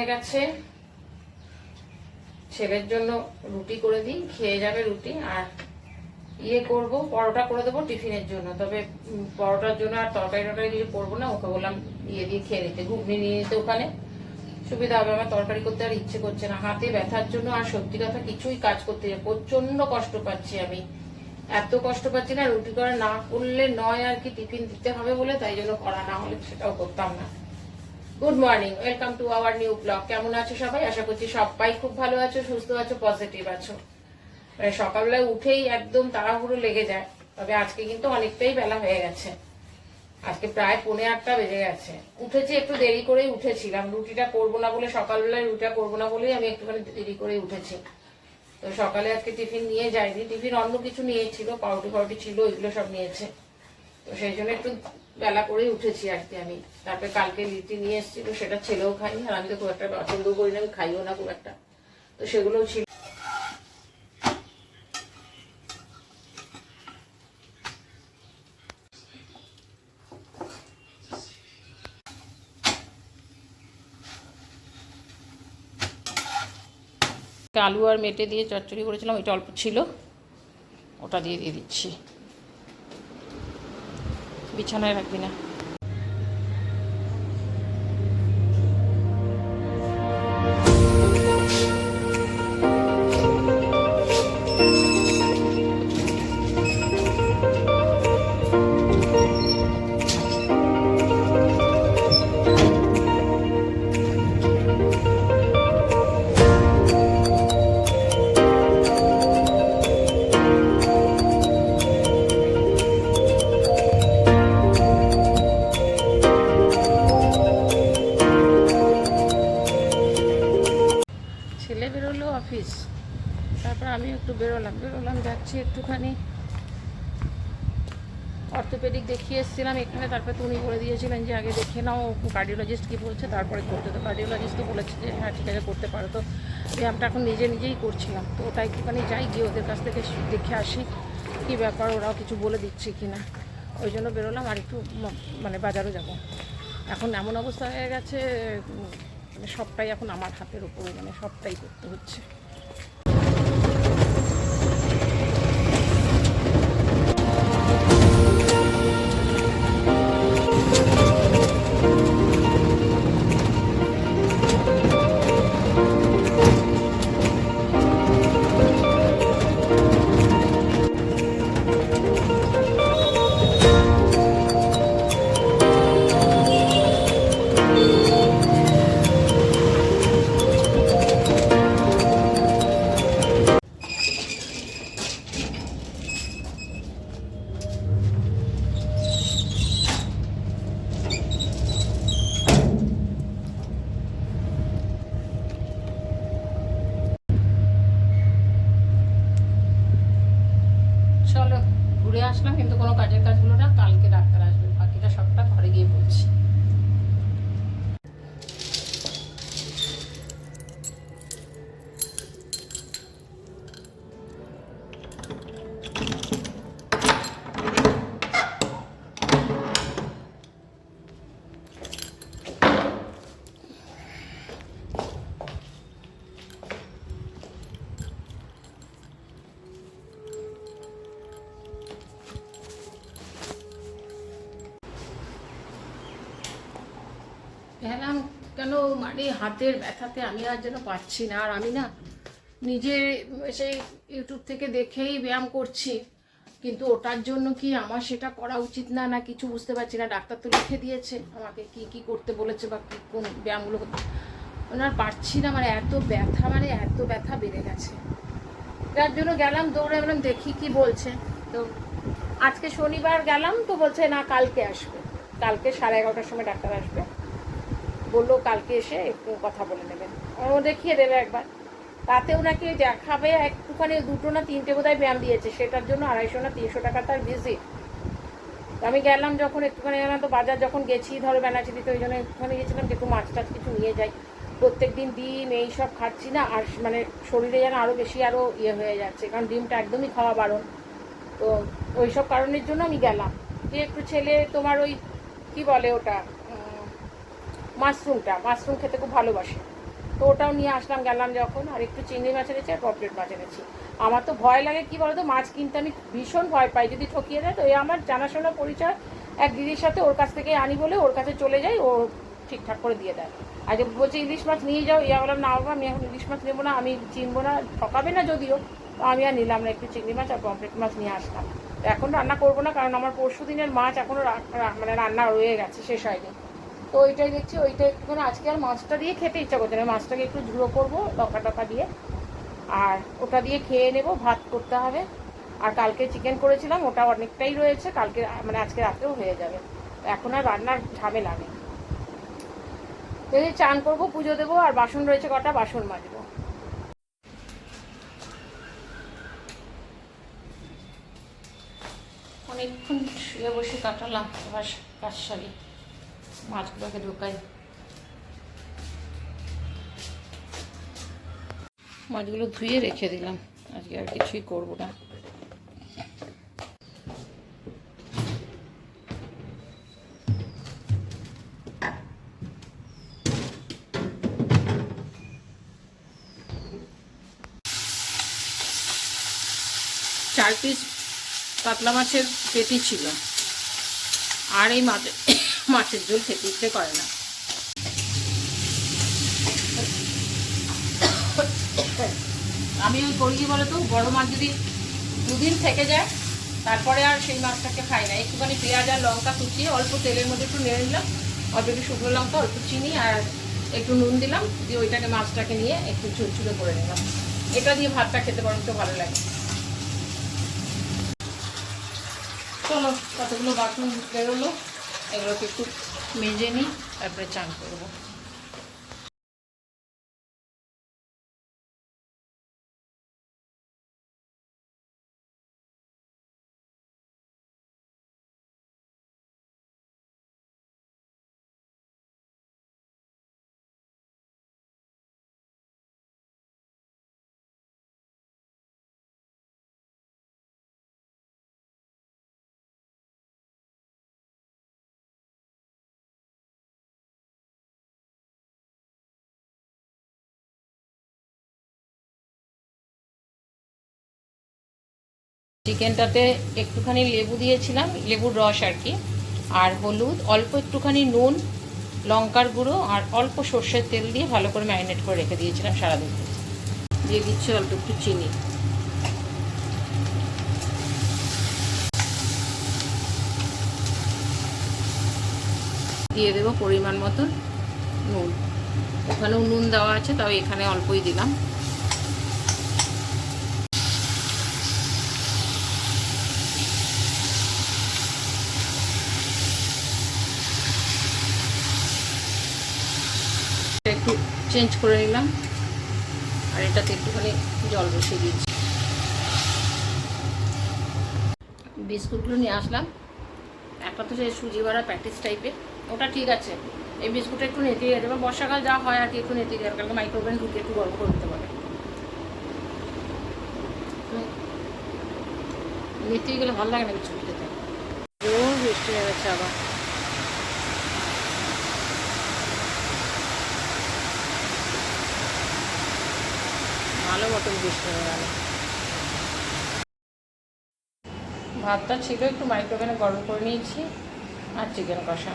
গেছে, ছেলের জন্য রুটি করে দিই, খেয়ে যাবে রুটি। আর করব, পরোটা করে দেবো টিফিনের জন্য। তবে পরোটার জন্য আর তরকারি কিছু করবো না, ওকে বললাম দিয়ে খেয়ে নিতে, ঘুগনি নিয়ে নিতে, ওখানে সুবিধা হবে। আমার তরকারি করতে আর ইচ্ছে করছে না, হাতে ব্যথার জন্য আর সত্যি কথা কিছুই কাজ করতে প্রচন্ড কষ্ট পাচ্ছি আমি। এত কষ্ট পাচ্ছি না, রুটি করা না করলে নয় আর কি, টিফিন দিতে হবে বলে, তাই জন্য করা না হলে সেটাও করতাম না। Good morning, welcome to our new blog. কেমন আছো সবাই? আশা করছি সবাই খুব ভালো আছো, সুস্থ আছো, পজিটিভ আছো। সকালবেলায় উঠেই একদম তাড়াহুড়ো লেগে যায়। তবে আজকে কিন্তু অনেকটাই বেলা হয়ে গেছে, আজকে প্রায় 7:45 বেজে গেছে। উঠেছি একটু দেরি করেই উঠেছিলাম, রুটিটা করবো না বলে, সকালবেলায় রুটিটা করবো না বলেই আমি একটুখানি দেরি করেই উঠেছি। তো সকালে আজকে টিফিন নিয়ে যাইনি, টিফিন অন্য কিছু নিয়েছিল, পাউরুটি ছিল, ওইগুলো সব নিয়েছে। তো সেই জন্য একটু বেলা করেই উঠেছি আর কি আমি। তারপরে কালকে লিটি নিয়ে এসেছিল, সেটা ছেলেও খাইনি, আর আমি তো খুব একটা পছন্দ করি না, আমি খাইও না খুব একটা, তো সেগুলোও ছিল। আলু আর মেটে দিয়ে চচ্চড়ি করেছিলাম, ওইটা অল্প ছিল, ওটা দিয়ে দিচ্ছি। বিছানায় রাখবি না। ছেলে বেরোলো অফিস, তারপর আমি একটু বেরোলাম যাচ্ছি একটুখানি অর্থোপেডিক দেখিয়ে এসেছিলাম এখানে। তারপরে তো উনি বলে দিয়েছিলেন যে আগে দেখে নাও কার্ডিওলজিস্ট কী বলছে, তারপরে করতে। তো কার্ডিওলজিস্ট তো বলেছে যে হ্যাঁ ঠিক আছে করতে পারো। তো ব্যায়ামটা এখন নিজেই করছিলাম, তো ওটা একটুখানি যাই, গিয়ে ওদের কাছ থেকে দেখে আসি কী ব্যাপার, ওরাও কিছু বলে দিচ্ছে কি না। ওই জন্য বেরোলাম। আর একটু মানে বাজারও যাব। এখন এমন অবস্থা হয়ে গেছে, মানে সবটাই এখন আমার হাতের উপরে, মানে সবটাই করতে হচ্ছে। চলো ঘুরে আসলাম, কিন্তু কোনো কাজের কাজগুলো না, কালকে ডাক্তার আসবে, বাকিটা সবটা ঘরে গিয়ে বলছি। গেলাম কেন, মানে হাতের ব্যথাতে আমি আর যেন পাচ্ছি না। আর আমি না নিজে সেই ইউটিউব থেকে দেখেই ব্যায়াম করছি, কিন্তু ওটার জন্য কি আমার সেটা করা উচিত না না কিছু বুঝতে পারছি না। ডাক্তার তো লিখে দিয়েছে আমাকে কি কি করতে বলেছে বা কী কোন ব্যায়ামগুলো করতে, আর পারছি না। মানে এত ব্যথা বেড়ে গেছে, যার জন্য গেলাম দৌড়ে, গেলাম দেখি কি বলছে। তো আজকে শনিবার গেলাম, তো বলছে না কালকে আসবে, কালকে 11:30টার সময় ডাক্তার আসবে, বললো কালকে এসে একটু কথা বলে নেবেন, ও দেখিয়ে দেবে একবার। তাতেও নাকি দেখাবে একটুখানি, 2টো না 3টে বোধহয় ব্যায়াম দিয়েছে, সেটার জন্য 250 না 300 টাকা তার ভিজিট। তো আমি গেলাম যখন একটুখানি, তো বাজার যখন গেছি ধরো বেনাচিতে, ওই জন্য একটুখানি গেছিলাম একটু মাছ টাছ কিছু নিয়ে যাই। প্রত্যেক দিন ডিম এইসব খাচ্ছি না, আর মানে শরীরে যেন আরও বেশি আরও হয়ে যাচ্ছে, কারণ ডিমটা একদমই খাওয়া বারণ। তো ওই সব কারণের জন্য আমি গেলাম, যে একটু ছেলে তোমার ওই কি বলে ওটা, মাশরুম খেতে খুব ভালোবাসে, তো ওটাও নিয়ে আসলাম গেলাম যখন। আর একটু চিংড়ি মাছ এনেছি আর পপলেট মাছ এনেছি। আমার তো ভয় লাগে কি বলতো, মাছ কিনতে আমি ভীষণ ভয় পাই, যদি ঠকিয়ে দেয়। তো এই আমার জানাশোনা পরিচয় এক দিদির সাথে, ওর কাছ থেকে আনি বলে ওর কাছে চলে যাই, ও ঠিকঠাক করে দিয়ে দেয়। আর যে বলছে ইলিশ মাছ নিয়ে যাও, ইয়া বললাম না বাবা, আমি এখন ইলিশ মাছ নেবো না, আমি চিনবো না, ঠকাবে না যদিও। তো আমি আর নিলাম না, একটু চিংড়ি মাছ আর পমফ্রেট মাছ নিয়ে আসলাম। তো এখন রান্না করবো না, কারণ আমার পরশু দিনের মাছ এখনও মানে রান্না রয়ে গেছে, শেষ হয়নি। তো ওইটাই দেখছি, ওইটা একটুখানি আজকে আর মাছটা দিয়ে খেতে ইচ্ছা করছে না, মাছটাকে একটু ঝুড়ো করবো লঙ্কা টকা দিয়ে, আর ওটা দিয়ে খেয়ে নেবো। ভাত করতে হবে। আর কালকে চিকেন করেছিলাম, ওটা অনেকটাই রয়েছে, কালকে মানে আজকে রাতেও হয়ে যাবে। এখন আর রান্নার ঝামেলা নেই। যদি চান করবো, পুজো দেবো, আর বাসন রয়েছে কটা, বাসন মাজবো। অনেকক্ষণ শুয়ে বসে কাটালাম, এবার কাজ সারি, মাছগুলোকে ঢোকাই। মাছগুলো ধুয়ে রেখে দিলাম, আজকে আর কিছুই করবো না। চার পিস কাতলা মাছের পেটি ছিল, আর এই মাছের ঝোল খেতে ইচ্ছে করে না। আমি ওই করি কি বলতো, বড় মাছ যদি দুদিন থেকে যায় তারপরে আর সেই মাছটাকে খাই না। একটুখানি পেঁয়াজ আর লঙ্কা কুচিয়ে অল্প তেলের মধ্যে একটু নেড়ে নিলাম, অল্প একটু শুকনো লঙ্কা, অল্প চিনি আর একটু নুন দিলাম, দিয়ে ওইটাকে মাছটাকে নিয়ে একটু ঝুরঝুরে করে নিলাম। এটা দিয়ে ভাতটা খেতে বরঞ্চ ভালো লাগে। চলো, কতগুলো বাসন বেরোলো, এগুলোকে একটু মেজে নিই, তারপরে চান করবো। চিকেনটাতে একটুখানি লেবু দিয়েছিলাম, লেবুর রস আর কি, আর হলুদ, অল্প একটুখানি নুন, লঙ্কার গুঁড়ো আর অল্প সর্ষের তেল দিয়ে ভালো করে ম্যারিনেট করে রেখে দিয়েছিলাম সারাদিন। দিয়ে দিচ্ছি অল্প একটু চিনি। দিয়ে দেবো পরিমাণ মতন নুন। ওখানেও নুন দেওয়া আছে, তবে এখানে অল্পই দিলাম। একটু চেঞ্জ করে নিলাম, আর এটাতে একটুখানি জল বসিয়ে দিয়েছি। বিস্কুটগুলো নিয়ে আসলাম, একটা তো সেই সুজি বাড়া প্যাটিস টাইপের, ওটা ঠিক আছে। এই বিস্কুটটা একটু নেতিয়ে গেছে, এবার বর্ষাকাল যা হয় আর কি, একটু নেতিয়ে গেছে, কালকে মাইক্রোওভেন ঢুকে একটু গরম করে দিতে পারে। নেতিয়ে গেলে ভালো লাগে না বিস্কুট খেতে। জোর বৃষ্টি হয়ে গেছে আবার। ভালো মতন বৃষ্টি হয়ে গেল। ভাতটা ছিল, একটু মাইক্রোওভেনে গরম করে নিয়েছি, আর চিকেন কষা।